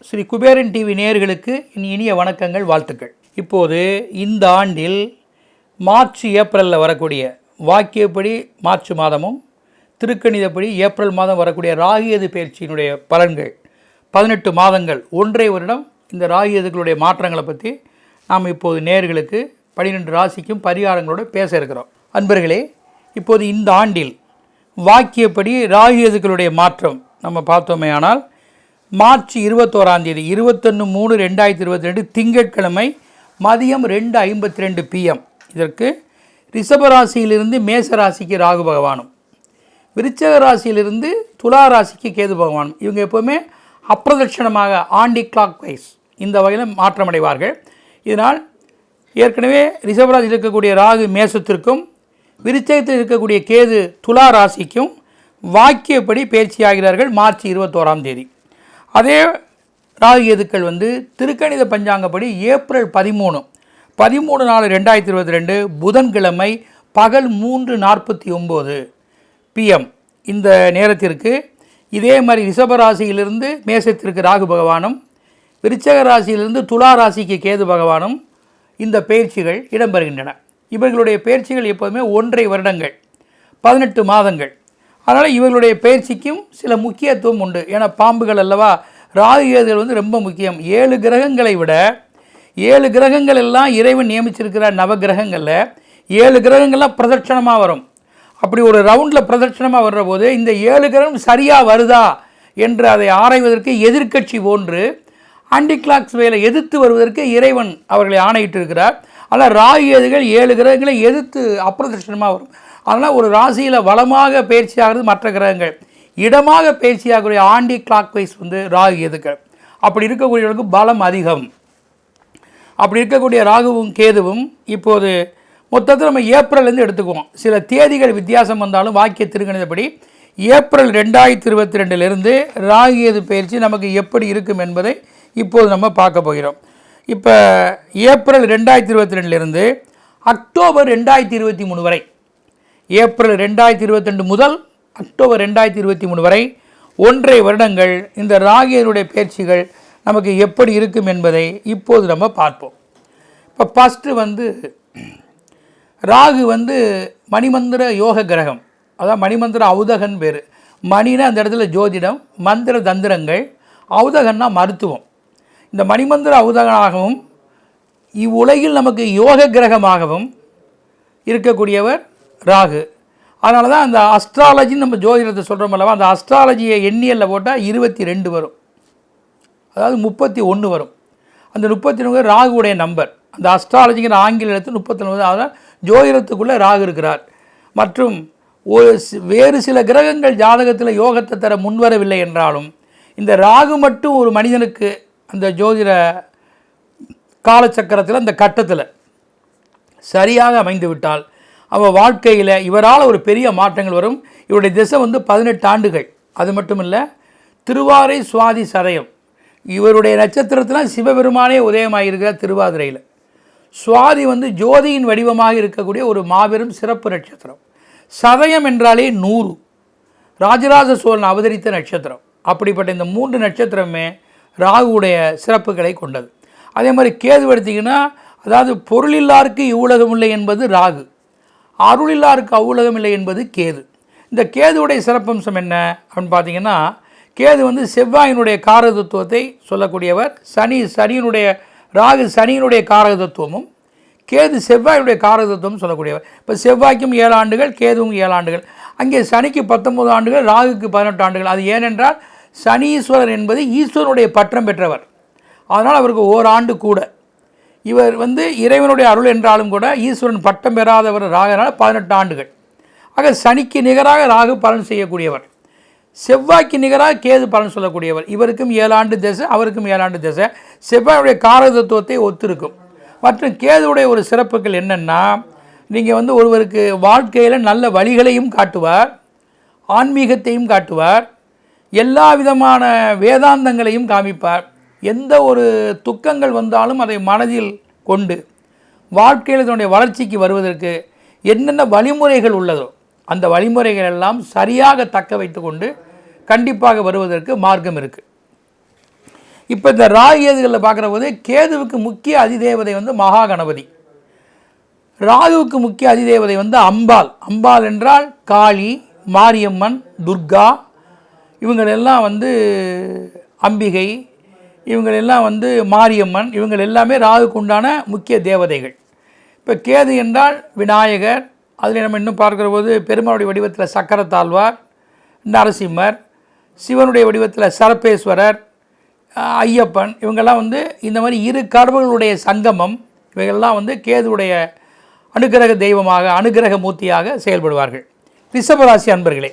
Sri Kuberan TV நேயர்களுக்கு இனிய வணக்கங்கள், வாழ்த்துக்கள். இப்போது இந்த ஆண்டில் மார்ச் ஏப்ரலில் வரக்கூடிய வாக்கியப்படி மார்ச் மாதமும் திருக்கணிதப்படி ஏப்ரல் மாதம் வரக்கூடிய ராகியது பயிற்சியினுடைய பலன்கள் 18 மாதங்கள் 1.5 வருடம் இந்த ராகியதுகளுடைய மாற்றங்களை பற்றி நாம் இப்போது நேயர்களுக்கு 12 ராசிக்கும் பரிகாரங்களோடு பேச இருக்கிறோம். அன்பர்களே, இப்போது இந்த ஆண்டில் வாக்கியப்படி ராகியதுகளுடைய மாற்றம் நம்ம பார்த்தோமே ஆனால் மார்ச் 21ஆம் தேதி 21/3/2022 திங்கட்கிழமை மதியம் 2:52 PM இதற்கு ரிஷப ராசியிலிருந்து மேச ராசிக்கு ராகு பகவானும், விருச்சக ராசியிலிருந்து துலா ராசிக்கு கேது பகவானும் இவங்க எப்போவுமே அப்பிரதட்சணமாக ஆண்டி கிளாக் வைஸ் இந்த வகையில் மாற்றமடைவார்கள். இதனால் ஏற்கனவே ரிஷபராசியில் இருக்கக்கூடிய ராகு மேசத்திற்கும் விருச்சகத்தில் இருக்கக்கூடிய கேது துலா ராசிக்கும் வாக்கியப்படி பயிற்சியாகிறார்கள் மார்ச் 21ஆம் தேதி. அதே ராகு கேதுக்கள் திருக்கணித பஞ்சாங்கப்படி ஏப்ரல் 13/4/2022 புதன்கிழமை பகல் 3:49 PM இந்த நேரத்திற்கு இதே மாதிரி ரிஷபராசியிலிருந்து மேசத்திற்கு ராகு பகவானும், விருச்சக ராசியிலிருந்து துலா ராசிக்கு கேது பகவானும் இந்த பயிற்சிகள் இடம்பெறுகின்றன. இவர்களுடைய பயிற்சிகள் எப்போதுமே 1.5 வருடங்கள் 18 மாதங்கள். அதனால் இவர்களுடைய பயிற்சிக்கும் சில முக்கியத்துவம் உண்டு. ஏன்னா பாம்புகள் அல்லவா, ராகு கேதுகள் ரொம்ப முக்கியம். 7 கிரகங்களை விட 7 கிரகங்கள் எல்லாம் இறைவன் நியமிச்சிருக்கிற நவகிரகங்களில் 7 கிரகங்கள்லாம் பிரதட்சணமாக வரும். அப்படி ஒரு ரவுண்டில் பிரதட்சணமாக வர்ற போது இந்த 7 கிரகம் சரியாக வருதா என்று அதை ஆராய்வதற்கு எதிர்க்கட்சி போன்று ஆண்டி கிளாக்ஸ் வேலை எதிர்த்து வருவதற்கு இறைவன் அவர்களை ஆணையிட்டிருக்கிறார். ஆனால் ராகு கேதுகள் 7 கிரகங்களை எதிர்த்து அப்பிரதட்சணமாக வரும். அதனால் ஒரு ராசியில் வளமாக பயிற்சியாகிறது மற்ற கிரகங்கள், இடமாக பயிற்சியாகக்கூடிய ஆண்டி கிளாக் வைஸ் ராகு கேதுக்கள். அப்படி இருக்கக்கூடியவர்களுக்கு பலம் அதிகம். அப்படி இருக்கக்கூடிய ராகுவும் கேதுவும் இப்போது மொத்தத்தில் நம்ம ஏப்ரல்லேருந்து எடுத்துக்குவோம். சில தேதிகள் வித்தியாசம் வந்தாலும் வாக்கிய திருக்கணிதப்படி ஏப்ரல் 2022 ராகு கேது பயிற்சி நமக்கு எப்படி இருக்கும் என்பதை இப்போது நம்ம பார்க்க போகிறோம். இப்போ ஏப்ரல் 2022 அக்டோபர் 2023 வரை, ஏப்ரல் 2022 முதல் அக்டோபர் 2023 வரை 1.5 வருடங்கள் இந்த ராகியனுடைய பயிற்சிகள் நமக்கு எப்படி இருக்கும் என்பதை இப்போது நம்ம பார்ப்போம். இப்போ ஃபஸ்ட்டு ராகு மணிமந்திர யோக கிரகம், அதான் மணிமந்திர ஔதகன் பேர். மணினா அந்த இடத்துல ஜோதிடம், மந்திர தந்திரங்கள், ஔதகன்னா மருத்துவம். இந்த மணிமந்திர ஔதகனாகவும் இவ்வுலகில் நமக்கு யோக கிரகமாகவும் இருக்கக்கூடியவர் ராகு. அதனால தான் அந்த அஸ்ட்ராலஜின்னு நம்ம ஜோதிடத்தை சொல்கிறோம் அல்லவா, அந்த அஸ்ட்ராலஜியை எண்ணியலில் போட்டால் 22 வரும், அதாவது 31 வரும். அந்த 31 ராகுடைய நம்பர். அந்த அஸ்ட்ராலஜிங்கிற ஆங்கில எழுத்து 39. அதான் ஜோதிடத்துக்குள்ளே ராகு இருக்கிறார். மற்றும் வேறு சில கிரகங்கள் ஜாதகத்தில் யோகத்தை தர முன்வரவில்லை என்றாலும் இந்த ராகு மட்டும் ஒரு மனிதனுக்கு அந்த ஜோதிட காலச்சக்கரத்தில் அந்த கட்டத்தில் சரியாக அமைந்து விட்டால் அவள் வாழ்க்கையில் இவரால் ஒரு பெரிய மாற்றங்கள் வரும். இவருடைய திசை 18 ஆண்டுகள். அது மட்டும் இல்லை, திருவாரை சுவாதி சதயம் இவருடைய நட்சத்திரத்தில் சிவபெருமானே உதயமாகியிருக்கிறார். திருவாதிரையில் சுவாதி ஜோதியின் வடிவமாக இருக்கக்கூடிய ஒரு மாபெரும் சிறப்பு நட்சத்திரம். சதயம் என்றாலே 100, ராஜராஜ சோழன் அவதரித்த நட்சத்திரம். அப்படிப்பட்ட இந்த 3 நட்சத்திரமே ராகுடைய சிறப்புகளை கொண்டது. அதே மாதிரி கேது எடுத்திங்கன்னா, அதாவது பொருளில்லாருக்கு இவ்வுலகம் இல்லை என்பது ராகு, அருளில்லாருக்கு அவ்வுலகம் இல்லை என்பது கேது. இந்த கேதுவுடைய சிறப்பம்சம் என்ன அப்படின்னு பார்த்தீங்கன்னா, கேது செவ்வாயினுடைய காரகத்துவத்தை சொல்லக்கூடியவர். சனியினுடைய ராகு சனியினுடைய காரகத்துவமும் கேது செவ்வாயுடைய காரகத்துவம் சொல்லக்கூடியவர். இப்போ செவ்வாய்க்கும் 7 ஆண்டுகள், கேதுவும் 7 ஆண்டுகள். அங்கே சனிக்கு 19 ஆண்டுகள், ராகுக்கு 18 ஆண்டுகள். அது ஏனென்றால் சனீஸ்வரர் என்பது ஈஸ்வரனுடைய பட்டம் பெற்றவர். அதனால் அவருக்கு ஓராண்டு கூட. இவர் இறைவனுடைய அருள் என்றாலும் கூட ஈஸ்வரன் பட்டம் பெறாதவர் ராகனால் 18 ஆண்டுகள். ஆக சனிக்கு நிகராக ராகு பலன் செய்யக்கூடியவர், செவ்வாய்க்கு நிகராக கேது பலன் சொல்லக்கூடியவர். இவருக்கும் 7 ஆண்டு திசை, அவருக்கும் 7 ஆண்டு திசை. செவ்வாயுடைய காரகத்துவத்தை ஒத்திருக்கும். மற்றும் கேதுவுடைய ஒரு சிறப்புகள் என்னென்னா, நீங்கள் ஒருவருக்கு வாழ்க்கையில் நல்ல வழிகளையும் காட்டுவார், ஆன்மீகத்தையும் காட்டுவார், எல்லா விதமான வேதாந்தங்களையும் காமிப்பார். எந்த ஒரு துக்கங்கள் வந்தாலும் அதை மனதில் கொண்டு வாழ்க்கையில் இதனுடைய வளர்ச்சிக்கு வருவதற்கு என்னென்ன வழிமுறைகள் உள்ளதோ அந்த வழிமுறைகள் எல்லாம் சரியாக தக்க வைத்து கொண்டு கண்டிப்பாக வருவதற்கு மார்க்கம் இருக்குது. இப்போ இந்த ராகு கேதுகளில் பார்க்குற போது கேதுவுக்கு முக்கிய அதிதேவதை வந்து மகா கணபதி, ராகுவுக்கு முக்கிய அதிதேவதை வந்து அம்பாள். அம்பாள் என்றால் காளி, மாரியம்மன், துர்கா, இவங்களெல்லாம் வந்து அம்பிகை, இவங்களெல்லாம் வந்து மாரியம்மன், இவங்கள் எல்லாமே ராகுக்கு உண்டான முக்கிய தேவதைகள். இப்போ கேது என்றால் விநாயகர், அதில் நம்ம இன்னும் பார்க்குற போது பெருமாளுடைய வடிவத்தில் சக்கரத்தாழ்வார், நரசிம்மர், சிவனுடைய வடிவத்தில் சரபேஸ்வரர், ஐயப்பன், இவங்கெல்லாம் வந்து இந்த மாதிரி இரு கடவுளுடைய சங்கமம். இவைகள்லாம் வந்து கேதுவுடைய அனுகிரக தெய்வமாக, அனுகிரக மூர்த்தியாக செயல்படுவார்கள். ரிஷபராசி அன்பர்களே,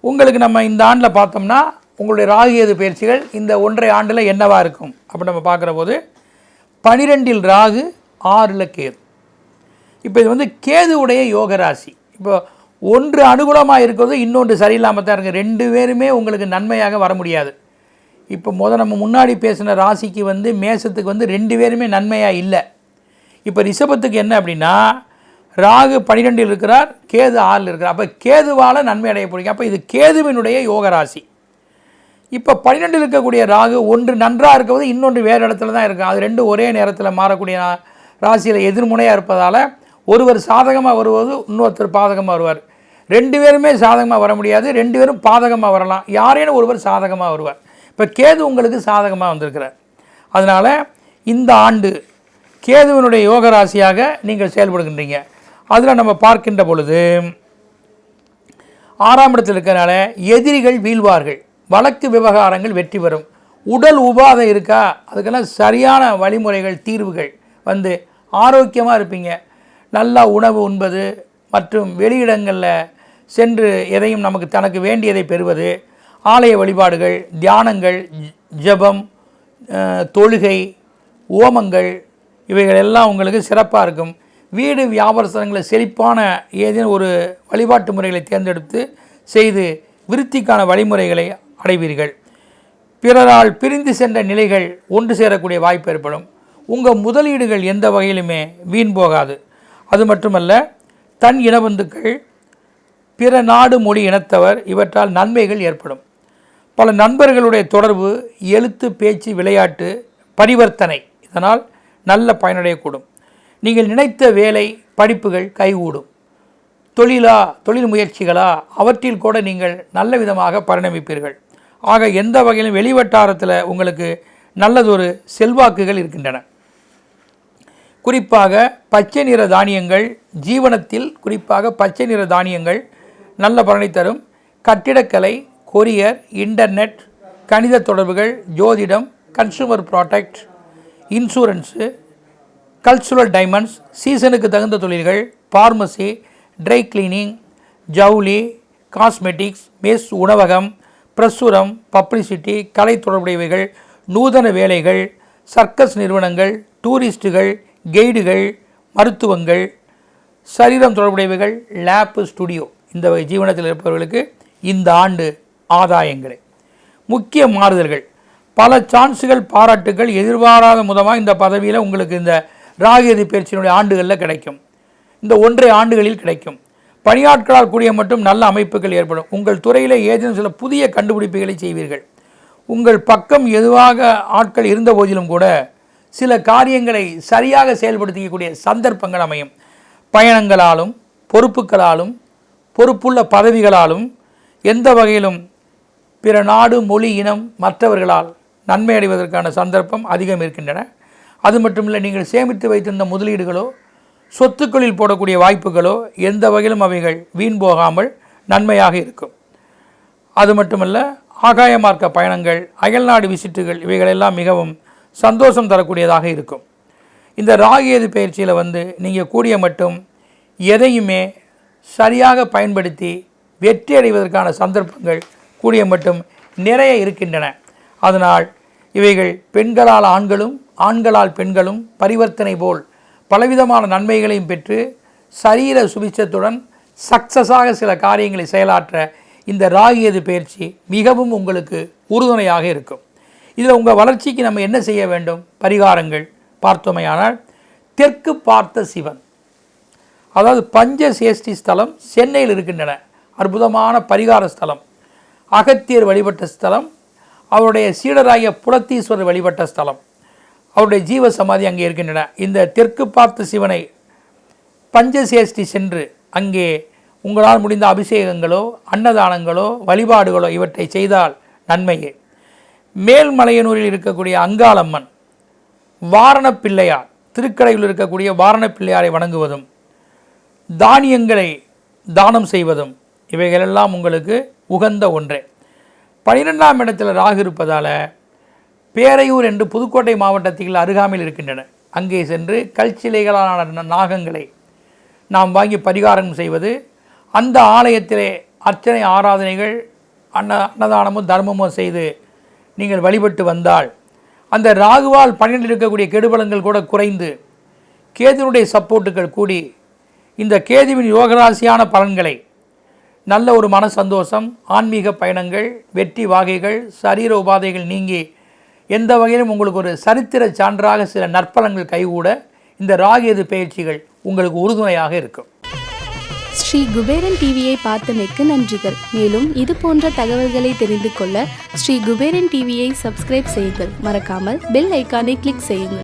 உங்களுக்கு நம்ம இந்த ஆண்டில் பார்த்தோம்னா உங்களுடைய ராகு கேது பயிற்சிகள் இந்த 1.5 ஆண்டில் என்னவாக இருக்கும் அப்படி நம்ம பார்க்குற போது 12இல் ராகு, 6இல் கேது. இப்போ இது வந்து கேதுவுடைய யோக ராசி. இப்போ ஒன்று அனுகூலமாக இருக்கிறது, இன்னொன்று சரியில்லாமல் தான் இருக்குது. 2 பேருமே உங்களுக்கு நன்மையாக வர முடியாது. இப்போ நம்ம முன்னாடி பேசின ராசிக்கு வந்து மேசத்துக்கு வந்து 2 பேருமே நன்மையாக இல்லை. இப்போ ரிஷபத்துக்கு என்ன அப்படின்னா ராகு 12இல் இருக்கிறார், கேது 6இல் இருக்கிறார். அப்போ கேதுவால் நன்மை அடைய போகிறீங்க. அப்போ இது கேதுவினுடைய யோக ராசி. இப்போ 12இல் இருக்கக்கூடிய ராகு ஒன்று நன்றாக இருக்கிறது, இன்னொன்று வேறு இடத்துல தான் இருக்குது. அது 2 ஒரே நேரத்தில் மாறக்கூடிய ராசியில் எதிர்முனையாக இருப்பதால் ஒருவர் சாதகமாக வருவது, இன்னொருத்தர் பாதகமாக வருவார். 2 பேருமே சாதகமாக வர முடியாது, 2 பேரும் பாதகமாக வரலாம். யாரேனும் ஒருவர் சாதகமாக வருவார். இப்போ கேது உங்களுக்கு சாதகமாக வந்திருக்கிறார். அதனால் இந்த ஆண்டு கேதுவினுடைய யோக ராசியாக நீங்கள் செயல்படுகின்றீங்க. அதில் நம்ம பார்க்கின்ற பொழுது 6ஆம் இடத்தில் இருக்கிறனால எதிரிகள் வீழ்வார்கள், வழக்கு விவகாரங்கள் வெற்றி பெறும், உடல் உபாதை இருக்கா அதுக்கெல்லாம் சரியான வழிமுறைகள், தீர்வுகள் வந்து ஆரோக்கியமாக இருப்பீங்க. நல்லா உணவு உண்பது மற்றும் வெளியிடங்களில் சென்று எதையும் தனக்கு வேண்டியதை பெறுவது, ஆலய வழிபாடுகள், தியானங்கள், ஜபம், தொழுகை, ஓமங்கள், இவைகள் எல்லாம் உங்களுக்கு சிறப்பாக இருக்கும். வீடு வியாபாரங்களில் செழிப்பான ஏதேனும் ஒரு வழிபாட்டு முறைகளை தேர்ந்தெடுத்து செய்து விருத்திக்கான வழிமுறைகளை அடைவீர்கள். பிறரால் பிரிந்து சென்ற நிலைகள் ஒன்று சேரக்கூடிய வாய்ப்பு ஏற்படும். உங்கள் முதலீடுகள் எந்த வகையிலுமே வீண் போகாது. அது மட்டுமல்ல, தன் இனபந்துக்கள், பிற நாடு, மொழி இனத்தவர் இவற்றால் நன்மைகள் ஏற்படும். பல நண்பர்களுடைய தொடர்பு, எழுத்து, பேச்சு, விளையாட்டு, பரிவர்த்தனை இதனால் நல்ல பயனடையக்கூடும். நீங்கள் நினைத்த வேலை, படிப்புகள் கைகூடும். தொழில் முயற்சிகளா அவற்றில் கூட நீங்கள் நல்ல விதமாக பரிணமிப்பீர்கள். ஆக எந்த வகையிலும் வெளிவட்டாரத்தில் உங்களுக்கு நல்லதொரு செல்வாக்குகள் இருக்கின்றன. குறிப்பாக பச்சை நிற தானியங்கள் ஜீவனத்தில், குறிப்பாக பச்சை நிற தானியங்கள் நல்ல பலனை தரும். கட்டிடக்கலை, கொரியர், இன்டர்நெட், கணித தொடர்புகள், ஜோதிடம், consumer product, insurance, cultural diamonds, சீசனுக்கு தகுந்த தொழில்கள், ஃபார்மசி, ட்ரை கிளீனிங், ஜவுளி, காஸ்மெட்டிக்ஸ், மெஸ், உணவகம், பிரசுரம், பப்ளிசிட்டி, கலை தொடர்புடையவைகள், நூதன வேலைகள், சர்க்கஸ் நிறுவனங்கள், டூரிஸ்ட்டுகள், கைடுகள், மருத்துவங்கள், சரீரம் தொடர்புடையவைகள், லேப்பு, ஸ்டுடியோ, இந்த ஜீவனத்தில் இருப்பவர்களுக்கு இந்த ஆண்டு ஆதாயங்களே. முக்கிய மாறுதல்கள், பல சான்ஸுகள், பாராட்டுகள், எதிர்பாராத முதமாக இந்த பதவியில் உங்களுக்கு இந்த ராகு பயிற்சியினுடைய ஆண்டுகளில் கிடைக்கும். இந்த 1.5 ஆண்டுகளில் கிடைக்கும். பணியாட்களால் கூடிய மட்டும் நல்ல அமைப்புகள் ஏற்படும். உங்கள் துறையில் ஏதேனும் சில புதிய கண்டுபிடிப்புகளை செய்வீர்கள். உங்கள் பக்கம் எதுவாக ஆட்கள் இருந்த போதிலும் கூட சில காரியங்களை சரியாக செயல்படுத்திக்கக்கூடிய சந்தர்ப்பங்கள் அமையும். பயணங்களாலும், பொறுப்புகளாலும், பொறுப்புள்ள பதவிகளாலும், எந்த வகையிலும் பிற நாடு, மொழி, இனம் மற்றவர்களால் நன்மை அடைவதற்கான சந்தர்ப்பம் அதிகம் இருக்கின்றன. அது மட்டுமில்லை, நீங்கள் சேமித்து வைத்திருந்த முதலீடுகளோ, சொத்துக்களில் போடக்கூடிய வாய்ப்புகளோ எந்த வகையிலும் அவைகள் வீண் போகாமல் நன்மையாக இருக்கும். அது மட்டுமல்ல, ஆகாய மார்க்க பயணங்கள், அயல்நாடு விசிட்டுகள் இவைகளெல்லாம் மிகவும் சந்தோஷம் தரக்கூடியதாக இருக்கும். இந்த ராகு பயிற்சியில் நீங்கள் கூடிய மட்டும் எதையுமே சரியாக பயன்படுத்தி வெற்றி அடைவதற்கான சந்தர்ப்பங்கள் கூடிய மட்டும் நிறைய இருக்கின்றன. அதனால் இவைகள் பெண்களால் ஆண்களும், ஆண்களால் பெண்களும் பரிவர்த்தனை போல் பலவிதமான நன்மைகளையும் பெற்று சரீர சுபிட்சத்துடன் சக்ஸஸாக சில காரியங்களை செயலாற்ற இந்த ராகு பயிற்சி மிகவும் உங்களுக்கு உறுதுணையாக இருக்கும். இதில் உங்கள் வளர்ச்சிக்கு நம்ம என்ன செய்ய வேண்டும்? பரிகாரங்கள் பார்த்தோமையானால், தெற்கு பார்த்த சிவன், அதாவது பஞ்ச சேஷ்டி ஸ்தலம் சென்னையில் இருக்கின்றன. அற்புதமான பரிகார ஸ்தலம். அகத்தியர் வழிபட்ட ஸ்தலம், அவருடைய சீடராகிய புலத்தீஸ்வரர் வழிபட்ட ஸ்தலம், அவருடைய ஜீவ சமாதி அங்கே இருக்கின்றன. இந்த தெற்கு பார்த்த சிவனை பஞ்சசேஷ்டி சென்று அங்கே உங்களால் முடிந்த அபிஷேகங்களோ அன்னதானங்களோ வழிபாடுகளோ இவற்றை செய்தால் நன்மையே. மேல்மலையனூரில் இருக்கக்கூடிய அங்காளம்மன், வாரணப்பிள்ளையார், திருக்கடையில் இருக்கக்கூடிய வாரணப்பிள்ளையாரை வணங்குவதும் தானியங்களை தானம் செய்வதும் இவைகளெல்லாம் உங்களுக்கு உகந்த ஒன்றே. 12ஆம் இடத்தில் ராகு இருப்பதால் பேரையூர் என்று புதுக்கோட்டை மாவட்டத்தில் அருகாமையில் இருக்கின்றன. அங்கே சென்று கல்சிலைகளான நாகங்களை நாம் வாங்கி பரிகாரம் செய்வது, அந்த ஆலயத்திலே அர்ச்சனை ஆராதனைகள் அன்னதானமும் தர்மமும் செய்து நீங்கள் வழிபட்டு வந்தால் அந்த ராகுவால் 12 இருக்கக்கூடிய கெடுபலங்கள் கூட குறைந்து கேதுனுடைய சப்போர்ட்டுகள் கூடி இந்த கேதுவின் யோகராசியான பலன்களை, நல்ல ஒரு மன சந்தோஷம், ஆன்மீக பயணங்கள், வெற்றி வாகைகள், சரீர உபாதைகள் நீங்கி எந்த வகையிலும் உங்களுக்கு ஒரு சரித்திர சான்றாக சில நற்பலன்கள் கைகூட இந்த ராகு பயிற்சிகள் உங்களுக்கு உறுதுணையாக இருக்கும். ஸ்ரீ குபேரன் டிவியை பார்த்தமைக்கு நன்றிகள். மேலும் இது போன்ற தகவல்களை தெரிந்து கொள்ள ஸ்ரீ குபேரன் டிவியை சப்ஸ்கிரைப் செய்யுங்கள். மறக்காமல் பெல் ஐக்கானை கிளிக் செய்யுங்கள்.